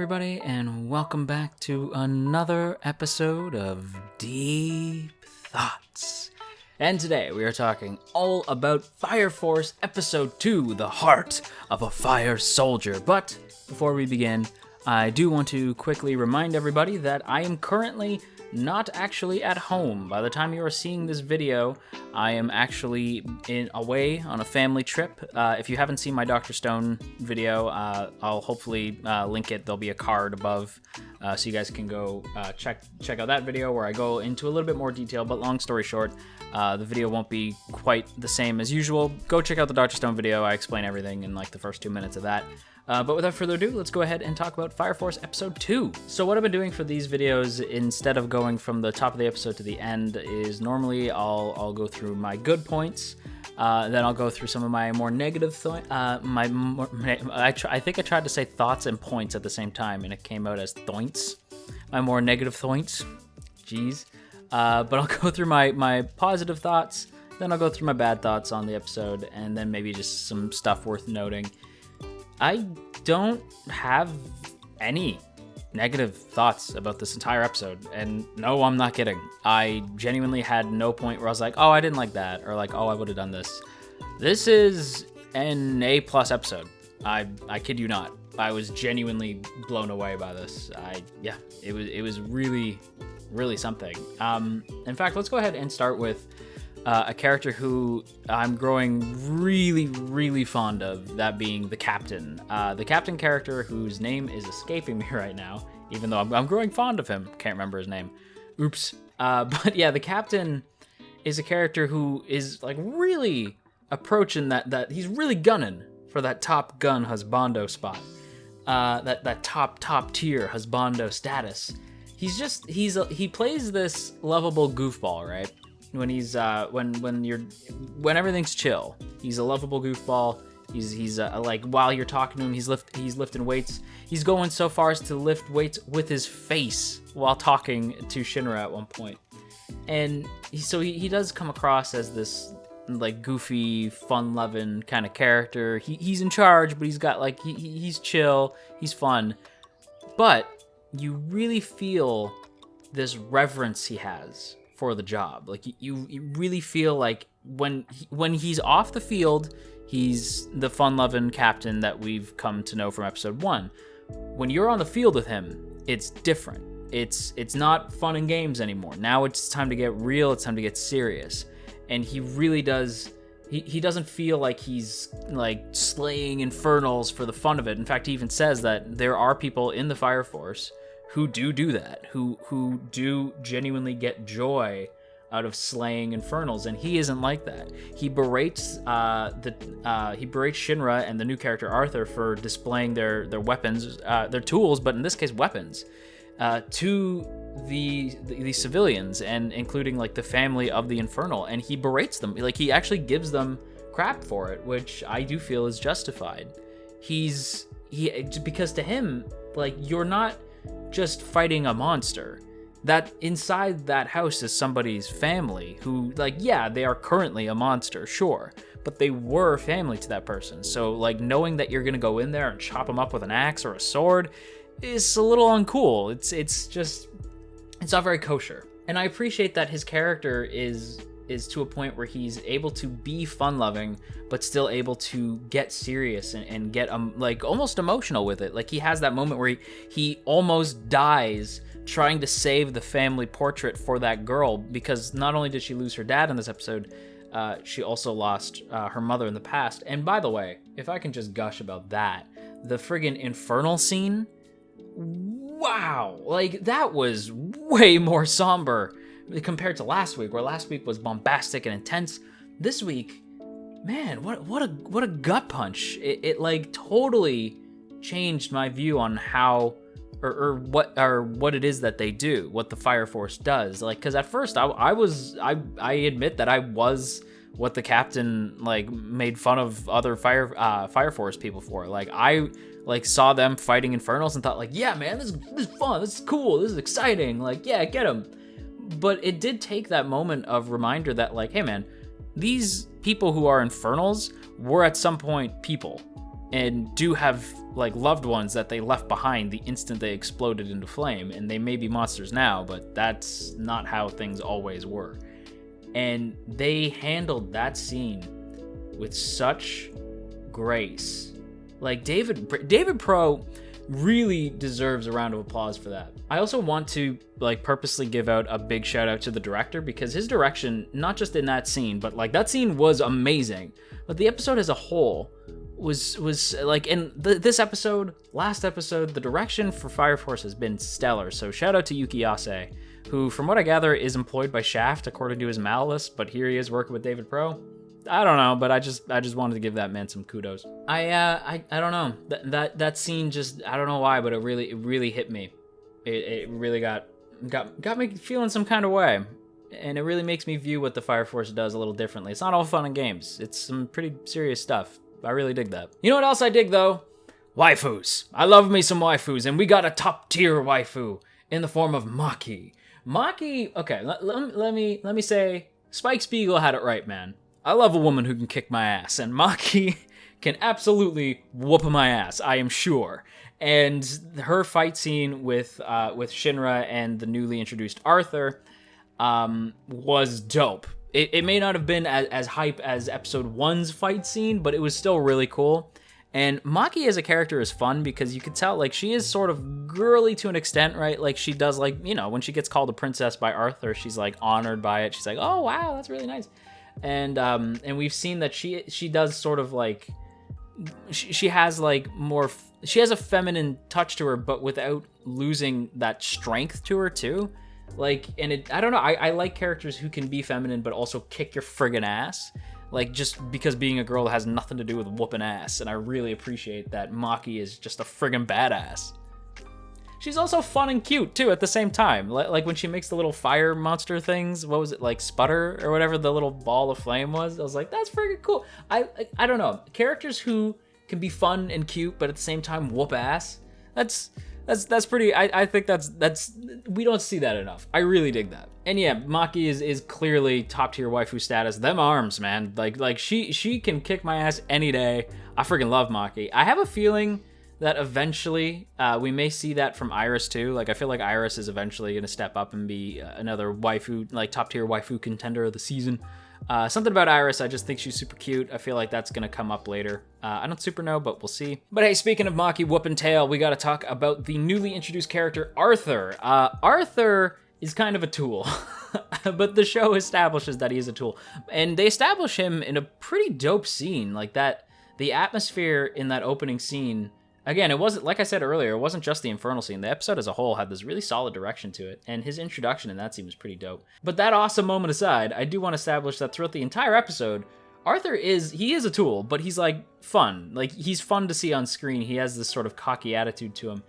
everybody, and welcome back to another episode of Deep Thoughts. And today we are talking all about Fire Force Episode 2, The Heart of a Fire Soldier. But before we begin, I do want to quickly remind everybody that I am currently not actually at home. By the time you are seeing this video, I am actually away on a family trip. If you haven't seen my Dr. Stone video, I'll hopefully link it. There'll be a card above, so you guys can go check out that video where I go into a little bit more detail. But long story short, the video won't be quite the same as usual. Go check out the Dr. Stone video. I explain everything in like the first 2 minutes of that. But without further ado, let's go ahead and talk about Fire Force Episode 2. So what I've been doing for these videos, instead of going from the top of the episode to the end, is normally I'll go through my good points, then I'll go through some of my more negative I think I tried to say thoughts and points at the same time, and it came out as thoints. My more negative thoints. Jeez. But I'll go through my positive thoughts, then I'll go through my bad thoughts on the episode, and then maybe just some stuff worth noting. I don't have any negative thoughts about this entire episode, and no, I'm not kidding. I genuinely had no point where I was like, oh, I didn't like that, or like, oh, I would have done this. This is an A+ episode. I kid you not. I was genuinely blown away by this. It was really, really something. In fact, let's go ahead and start with a character who I'm growing really, really fond of, that being the Captain. The Captain character whose name is escaping me right now, even though I'm growing fond of him. Can't remember his name. Oops. But yeah, the Captain is a character who is like really approaching that he's really gunning for that Top Gun husbando spot. That top tier husbando status. He plays this lovable goofball, right? When he's when everything's chill, he's a lovable goofball. He's like, while you're talking to him, he's lifting weights. He's going so far as to lift weights with his face while talking to Shinra at one point. And he does come across as this like goofy, fun-loving kind of character. He's in charge, but he's got like he's chill, he's fun. But you really feel this reverence he has for the job. Like you really feel like when he's off the field, he's the fun-loving captain that we've come to know from episode 1. When you're on the field with him, it's different. It's not fun and games anymore. Now it's time to get real. It's time to get serious. And he really does. He doesn't feel like he's like slaying infernals for the fun of it. In fact, he even says that there are people in the Fire Force who do that, who do genuinely get joy out of slaying infernals, and he isn't like that. He berates Shinra and the new character Arthur for displaying their weapons, their tools, but in this case weapons, to the civilians, and including like the family of the infernal, and he berates them. Like he actually gives them crap for it, which I do feel is justified. Because to him, like, you're not just fighting a monster. That inside that house is somebody's family who, like, yeah, they are currently a monster, sure, but they were family to that person. So, like, knowing that you're gonna go in there and chop them up with an axe or a sword is a little uncool. It's not very kosher. And I appreciate that his character is to a point where he's able to be fun-loving, but still able to get serious and get like almost emotional with it. Like he has that moment where he almost dies trying to save the family portrait for that girl, because not only did she lose her dad in this episode, she also lost her mother in the past. And by the way, if I can just gush about that, the friggin' infernal scene, wow, like that was way more somber compared to last week, where last week was bombastic and intense. This week, man, what a gut punch. It like totally changed my view on how or what it is that they do, what the Fire Force does. Like, because at first I admit that I was what the captain like made fun of other Fire Force people for. Like I like saw them fighting infernals and thought like, yeah, man, this is fun, this is cool, this is exciting. Like, yeah, get them. But it did take that moment of reminder that, like, hey, man, these people who are infernals were at some point people. and do have like loved ones that they left behind the instant they exploded into flame, and they may be monsters now, but that's not how things always were. And they handled that scene with such grace. Like David Pro really deserves a round of applause for that. I also want to like purposely give out a big shout out to the director, because his direction, not just in that scene, but like that scene was amazing, but the episode as a whole was like, in this episode, last episode, the direction for Fire Force has been stellar. So shout out to Yuki Yase, who from what I gather is employed by Shaft according to his malice, but here he is working with David Pro. I don't know, but I just wanted to give that man some kudos. I don't know. That scene just, I don't know why, but it really hit me. It really got me feeling some kind of way. And it really makes me view what the Fire Force does a little differently. It's not all fun and games. It's some pretty serious stuff. I really dig that. You know what else I dig though? Waifus. I love me some waifus, and we got a top tier waifu in the form of Maki. Maki, okay, let me say, Spike Spiegel had it right, man. I love a woman who can kick my ass, and Maki can absolutely whoop my ass, I am sure. And her fight scene with Shinra and the newly introduced Arthur was dope. It may not have been as hype as episode 1's fight scene, but it was still really cool. And Maki as a character is fun because you can tell, like, she is sort of girly to an extent, right? Like, she does, like, you know, when she gets called a princess by Arthur, she's, like, honored by it. She's like, oh, wow, that's really nice. And we've seen that she does sort of, like, she has, like, she has a feminine touch to her, but without losing that strength to her, too. Like, and I don't know, I like characters who can be feminine, but also kick your friggin' ass. Like, just because being a girl has nothing to do with whooping ass, and I really appreciate that Maki is just a friggin' badass. She's also fun and cute, too, at the same time. Like, when she makes the little fire monster things, what was it, like, Sputter, or whatever the little ball of flame was? I was like, that's friggin' cool. I don't know, characters who can be fun and cute, but at the same time whoop ass, that's pretty, I think that's we don't see that enough. I really dig that. And yeah, Maki is clearly top tier waifu status. Them arms, man. Like she can kick my ass any day. I freaking love Maki. I have a feeling that eventually we may see that from Iris too. Like, I feel like Iris is eventually gonna step up and be another waifu, like top tier waifu contender of the season. Something about Iris, I just think she's super cute. I feel like that's gonna come up later. I don't super know, but we'll see. But hey, speaking of Maki whooping tail, we gotta talk about the newly introduced character, Arthur. Arthur is kind of a tool, but the show establishes that he is a tool. And they establish him in a pretty dope scene, like that. The atmosphere in that opening scene, again, it wasn't, like I said earlier, it wasn't just the Infernal scene. The episode as a whole had this really solid direction to it, and his introduction in that scene was pretty dope. But that awesome moment aside, I do want to establish that throughout the entire episode, Arthur is a tool, but he's, like, fun. Like, he's fun to see on screen. He has this sort of cocky attitude to him.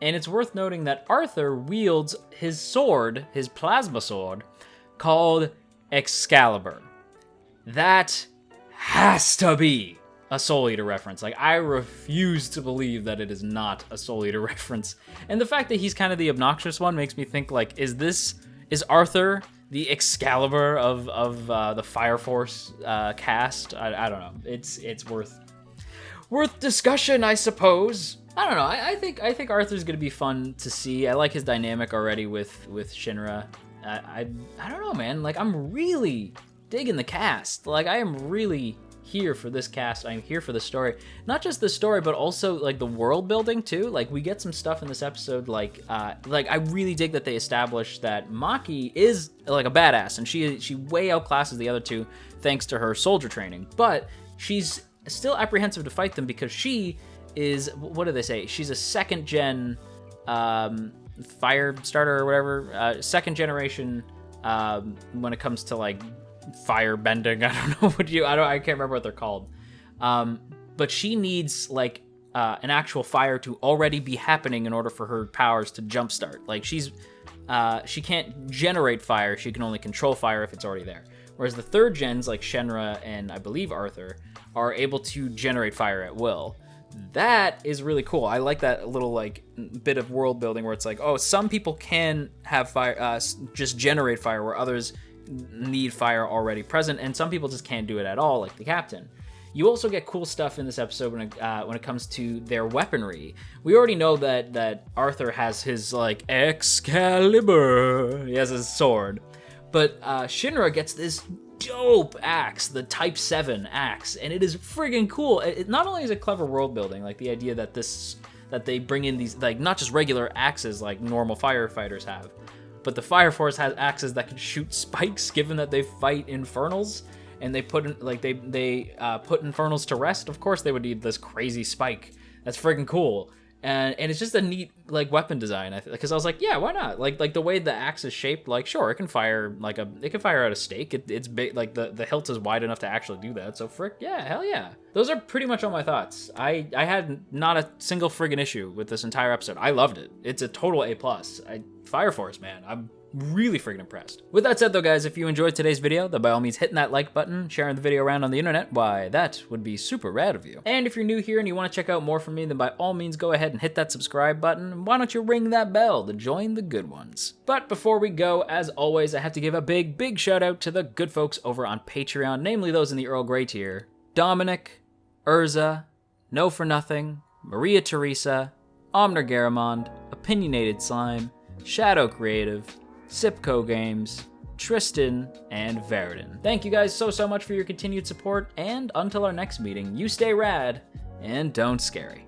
And it's worth noting that Arthur wields his sword, his plasma sword, called Excalibur. That has to be a Soul Eater reference. Like, I refuse to believe that it is not a Soul Eater reference. And the fact that he's kind of the obnoxious one makes me think, like, is Arthur the Excalibur of the Fire Force cast? I don't know. It's worth discussion, I suppose. I don't know. I think Arthur's gonna be fun to see. I like his dynamic already with Shinra. I don't know, man. Like, I'm really digging the cast. Like, I am really here for this cast. I'm here for the story. Not just the story, but also, like, the world building too. Like, we get some stuff in this episode, like I really dig that they established that Maki is, like, a badass, and she way outclasses the other two thanks to her soldier training. But she's still apprehensive to fight them because she is, what do they say? She's a second gen fire starter or whatever, second generation when it comes to, like, fire bending. I don't know I can't remember what they're called. But she needs, like, an actual fire to already be happening in order for her powers to jumpstart. Like, she can't generate fire, she can only control fire if it's already there. Whereas the third gens, like Shenra and I believe Arthur, are able to generate fire at will. That is really cool. I like that little, like, bit of world building where it's like, oh, some people can have fire, just generate fire, where others need fire already present, and some people just can't do it at all, like the captain. You also get cool stuff in this episode when it comes to their weaponry. We already know that Arthur has his, like, Excalibur. He has his sword. But Shinra gets this dope axe, the Type 7 axe, and it is friggin' cool. It not only is it clever world building, like the idea that they bring in these, like, not just regular axes like normal firefighters have, but the Fire Force has axes that can shoot spikes, given that they fight infernals. And they put put infernals to rest. Of course, they would need this crazy spike. That's friggin' cool, and it's just a neat, like, weapon design. Because I was like, yeah, why not? Like the way the axe is shaped, like, sure, it can fire out a stake. It's big, like the hilt is wide enough to actually do that. So yeah, hell yeah. Those are pretty much all my thoughts. I had not a single friggin' issue with this entire episode. I loved it. It's a total A+. Fire Force, man. I'm really freaking impressed. With that said though, guys, if you enjoyed today's video, then by all means hitting that like button, sharing the video around on the internet, why, that would be super rad of you. And if you're new here and you want to check out more from me, then by all means go ahead and hit that subscribe button, and why don't you ring that bell to join the good ones. But before we go, as always, I have to give a big shout out to the good folks over on Patreon, namely those in the Earl Grey tier: Dominic, Urza, No For Nothing, Maria Teresa, Omner Garamond, Opinionated Slime, Shadow Creative, Sipco Games, Tristan, and Veridin. Thank you guys so much for your continued support, and until our next meeting, you stay rad, and don't scary.